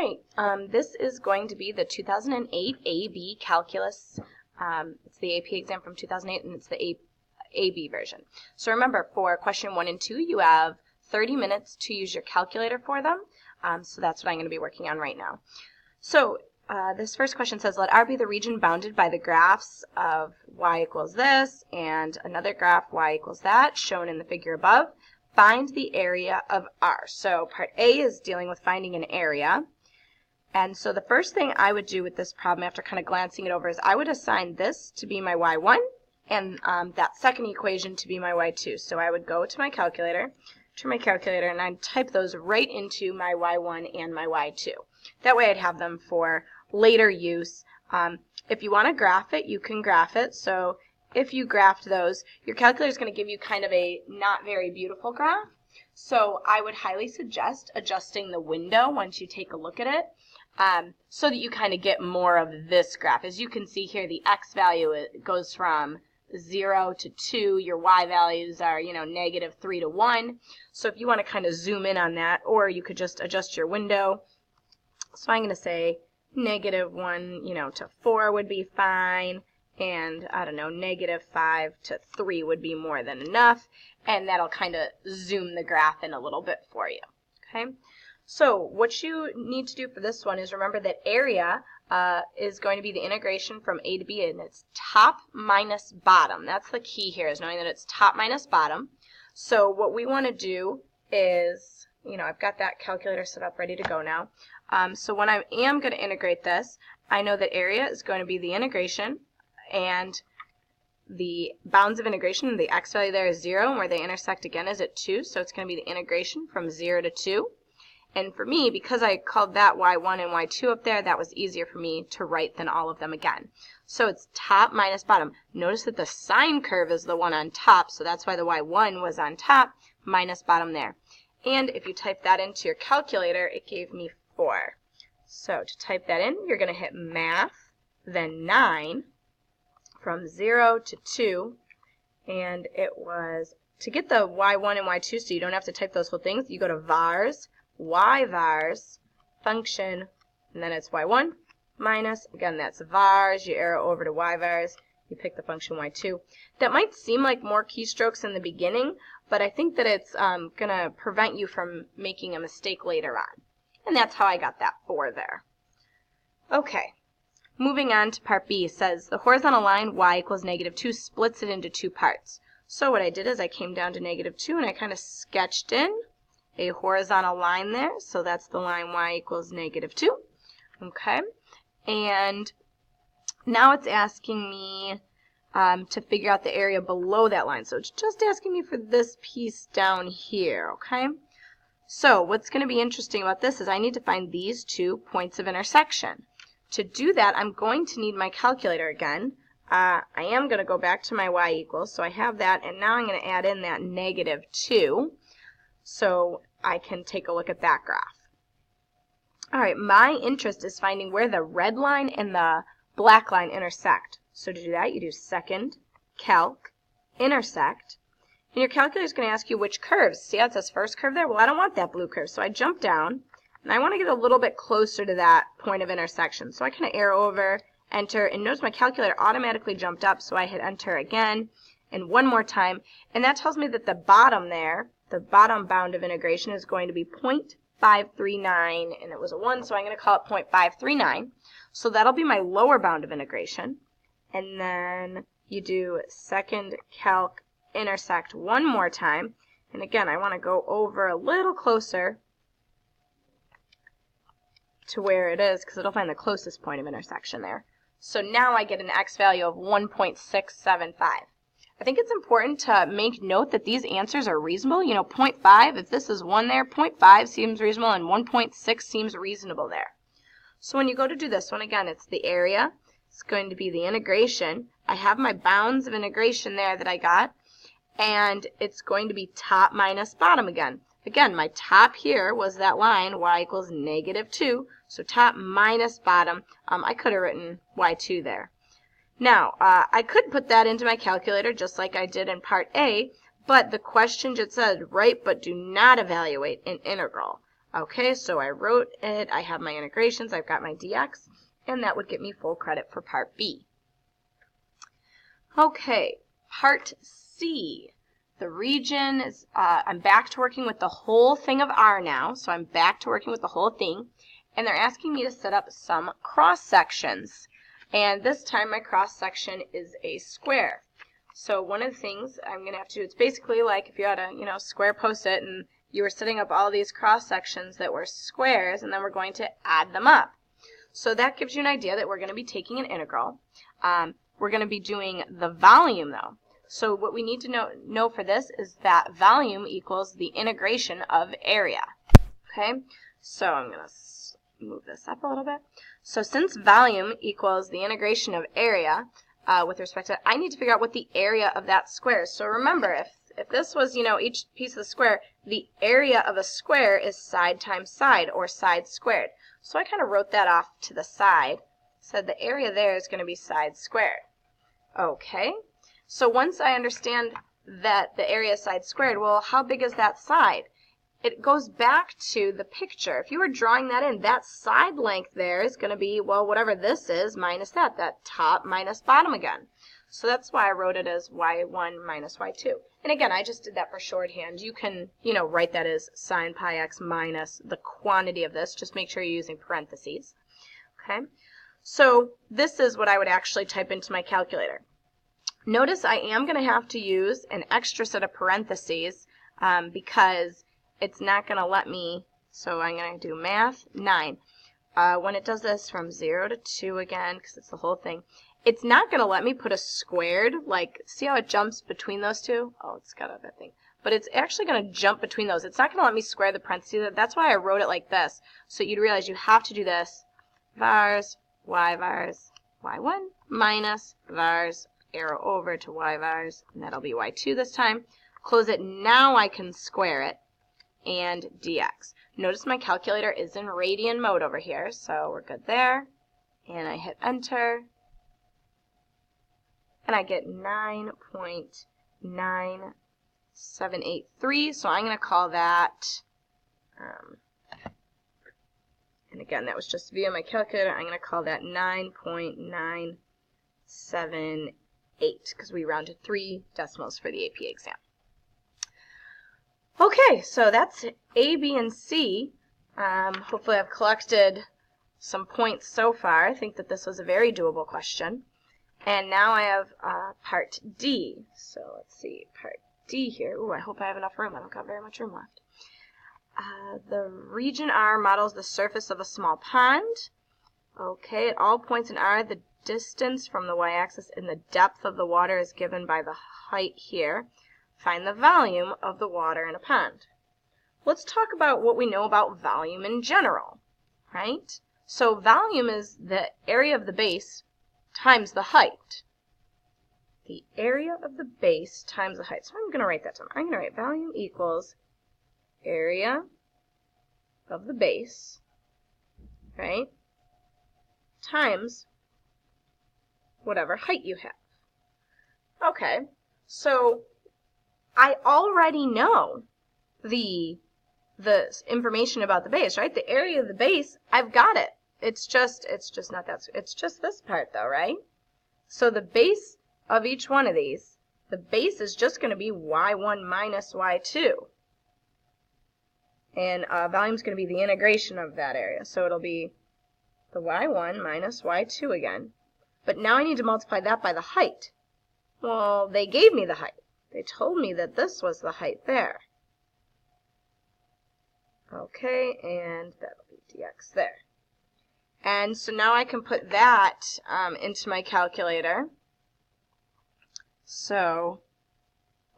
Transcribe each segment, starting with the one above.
right, this is going to be the 2008 AB Calculus. It's the AP exam from 2008, and it's the AB version. So remember, for question 1 and 2, you have 30 minutes to use your calculator for them. So that's what I'm going to be working on right now. So this first question says, let R be the region bounded by the graphs of y equals this and another graph y equals that, shown in the figure above. Find the area of R. So part A is dealing with finding an area. And so the first thing I would do with this problem after kind of glancing it over is I would assign this to be my y1 and that second equation to be my y2. So I would go to my calculator, and I'd type those right into my y1 and my y2. That way I'd have them for later use. If you want to graph it, you can graph it. So if you graphed those, your calculator is going to give you kind of a not very beautiful graph. So I would highly suggest adjusting the window once you take a look at it, so that you kind of get more of this graph. As you can see here, the x value goes from 0 to 2. Your y values are, -3 to 1. So if you want to kind of zoom in on that, or you could just adjust your window. So I'm going to say -1, to 4 would be fine. And, I don't know, -5 to 3 would be more than enough. And that'll kind of zoom the graph in a little bit for you. Okay? So what you need to do for this one is remember that area is going to be the integration from A to B, and it's top minus bottom. That's the key here, is knowing that it's top minus bottom. So what we want to do is, I've got that calculator set up ready to go now. So when I am going to integrate this, I know that area is going to be the integration, and the bounds of integration, the x value there is 0, and where they intersect again is at 2, so it's going to be the integration from 0 to 2. And for me, because I called that y1 and y2 up there, that was easier for me to write than all of them again. So it's top minus bottom. Notice that the sine curve is the one on top, so that's why the y1 was on top, minus bottom there. And if you type that into your calculator, it gave me 4. So to type that in, you're going to hit math, then 9, from 0 to 2, and it was, to get the y1 and y2 so you don't have to type those whole things, you go to vars, y vars, function, and then it's y1 minus, again that's vars, you arrow over to y vars, you pick the function y2. That might seem like more keystrokes in the beginning, but I think that it's going to prevent you from making a mistake later on. And that's how I got that 4 there. Okay. Moving on to part B, it says the horizontal line y equals -2 splits it into 2 parts. So what I did is I came down to -2 and I kind of sketched in a horizontal line there. So that's the line y equals -2. Okay. And now it's asking me to figure out the area below that line. So it's just asking me for this piece down here. Okay. So what's going to be interesting about this is I need to find these 2 points of intersection. To do that, I'm going to need my calculator again. I am going to go back to my y equals, so I have that, and now I'm going to add in that -2 so I can take a look at that graph. All right, my interest is finding where the red line and the black line intersect. So to do that, you do second, calc, intersect, and your calculator is going to ask you which curves. See how it says first curve there? Well, I don't want that blue curve, so I jump down. And I want to get a little bit closer to that point of intersection. So I kind of arrow over, enter, and notice my calculator automatically jumped up, so I hit enter again and one more time. And that tells me that the bottom there, the bottom bound of integration is going to be 0.539, and it was a 1, so I'm going to call it 0.539. So that'll be my lower bound of integration. And then you do second, calc, intersect one more time. And again, I want to go over a little closer to where it is, because it'll find the closest point of intersection there. So now I get an x value of 1.675. I think it's important to make note that these answers are reasonable. 0.5, if this is 1 there, 0.5 seems reasonable, and 1.6 seems reasonable there. So when you go to do this one, again, it's the area. It's going to be the integration. I have my bounds of integration there that I got, and it's going to be top minus bottom again. Again, my top here was that line, y equals -2, so top minus bottom. I could have written y2 there. Now, I could put that into my calculator just like I did in part A, but the question just said, write but do not evaluate an integral. Okay, so I wrote it, I have my integrations, I've got my dx, and that would get me full credit for part B. Okay, part C. The region is, I'm back to working with the whole thing of R now, so I'm back to working with the whole thing, and they're asking me to set up some cross sections. And this time my cross section is a square. So one of the things I'm going to have to do, it's basically like if you had a square post-it and you were setting up all these cross sections that were squares, and then we're going to add them up. So that gives you an idea that we're going to be taking an integral. We're going to be doing the volume though. So what we need to know for this is that volume equals the integration of area. Okay, so I'm going to move this up a little bit. So since volume equals the integration of area, with respect to, I need to figure out what the area of that square is. So remember, if this was, each piece of the square, the area of a square is side times side, or side squared. So I kind of wrote that off to the side. Said the area there is going to be side squared. Okay, so once I understand that the area is side squared, well, how big is that side? It goes back to the picture. If you were drawing that in, that side length there is going to be, well, whatever this is minus that top minus bottom again. So that's why I wrote it as y1 minus y2. And again, I just did that for shorthand. You can, write that as sine pi x minus the quantity of this. Just make sure you're using parentheses. Okay? So this is what I would actually type into my calculator. Notice I am going to have to use an extra set of parentheses because it's not going to let me, so I'm going to do math 9. When it does this from 0 to 2 again, because it's the whole thing, it's not going to let me put a squared, like, see how it jumps between those two? Oh, it's got a bad thing. But it's actually going to jump between those. It's not going to let me square the parentheses. That's why I wrote it like this. So you'd realize you have to do this, vars, y vars, y1, minus vars, arrow over to y vars, and that'll be y2 this time. Close it. Now I can square it. And dx. Notice my calculator is in radian mode over here, so we're good there. And I hit enter, and I get 9.9783, so I'm going to call that, and again, that was just via my calculator, I'm going to call that 9.978, because we rounded 3 decimals for the AP exam. Okay, so that's A, B, and C. Hopefully I've collected some points so far. I think that this was a very doable question. And now I have part D. So let's see, part D here. Ooh, I hope I have enough room. I don't got very much room left. The region R models the surface of a small pond. Okay, at all points in R, the distance from the y-axis and the depth of the water is given by the height here. Find the volume of the water in a pond. Let's talk about what we know about volume in general, right? So volume is the area of the base times the height. The area of the base times the height. So I'm going to write that down. I'm going to write volume equals area of the base, right, times whatever height you have. Okay, so I already know the information about the base, right? The area of the base, I've got it. It's just not that, it's just this part though, right? So the base of each one of these, the base is just going to be y1 minus y2. And volume is going to be the integration of that area. So it'll be the y1 minus y2 again. But now I need to multiply that by the height. Well, they gave me the height. They told me that this was the height there. Okay, and that'll be dx there. And so now I can put that into my calculator. So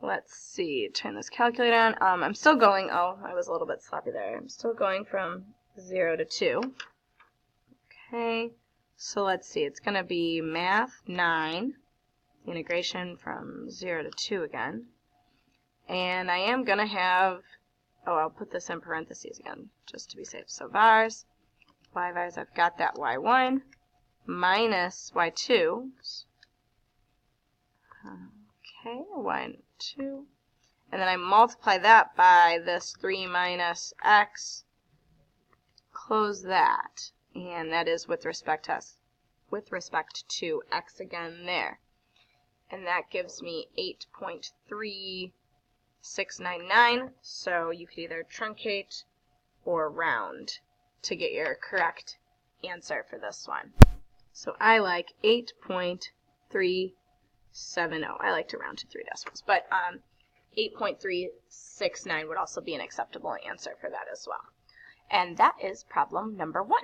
let's see, turn this calculator on. I'm still going, oh, I was a little bit sloppy there. I'm still going from 0 to 2. Okay, so let's see, it's going to be math 9. Integration from 0 to 2 again. And I am going to have, oh, I'll put this in parentheses again, just to be safe. So vars, y vars, I've got that y1 minus y2. Okay, 1, 2. And then I multiply that by this 3 minus x close that, and that is with respect to x again there. And that gives me 8.3699, so you could either truncate or round to get your correct answer for this one. So I like 8.370. I like to round to 3 decimals, but 8.369 would also be an acceptable answer for that as well. And that is problem number 1.